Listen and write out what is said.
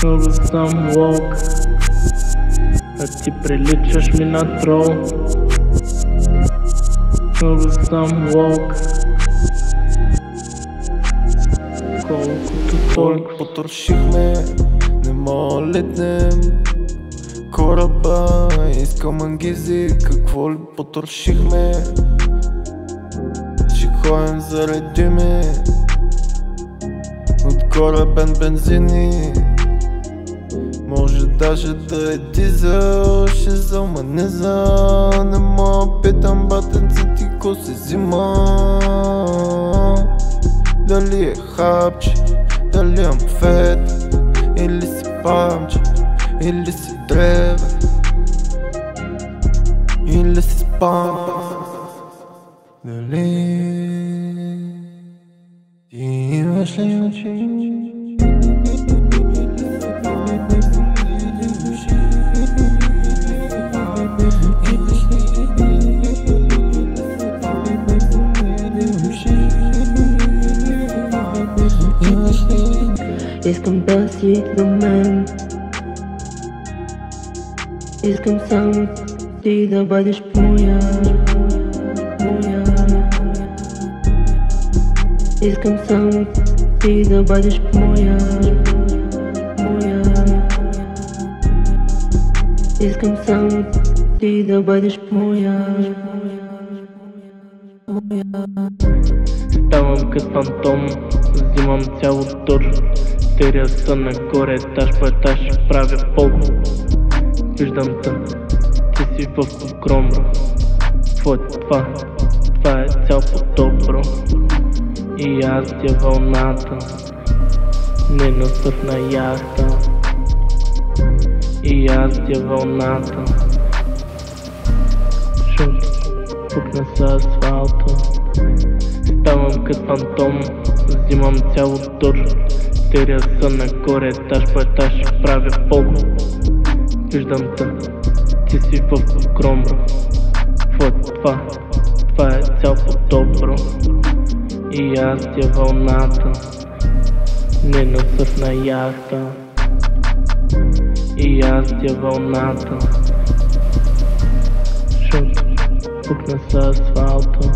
Много съм лок, а ти приличаш ми на трол. Много съм лок, колкото толкова. Потрошихме, не мога летнем кораба, искам ангизи, какво ли потрошихме? Ще ходим заради ме от корабен бензини. Може даже да е дизел, ще залманеза. Не мога питам батенце ти ко се взима. Дали е хапче, дали ам фет, или си памче, или си древе, или си спам. Дали ти имаш ли очи? Искам да си до мен, искам само ти да бъдеш моя. Искам само ти да бъдеш моя. Искам само ти да бъдеш моя. Ставам като фантом, взимам цяло тур. Теря са нагоре, етаж по етаж, правя пол. Виждам те, ти си в погром, бро. Какво е това? Това е цял потоп, бро. И аз ти е вълната, не на сърфна яхта. И аз ти е вълната, шум, пукна с асфалта. Ставам като фантом, взимам цяло тур. Теря са нагоре, етаж по етаж, правя пол. Виждам те, ти си в погром, бро. Какво е това? Това е цял потоп, бро. И аз ти е вълната, не на сърфна яхта. И аз ти е вълната, шум, пукна с асфалта.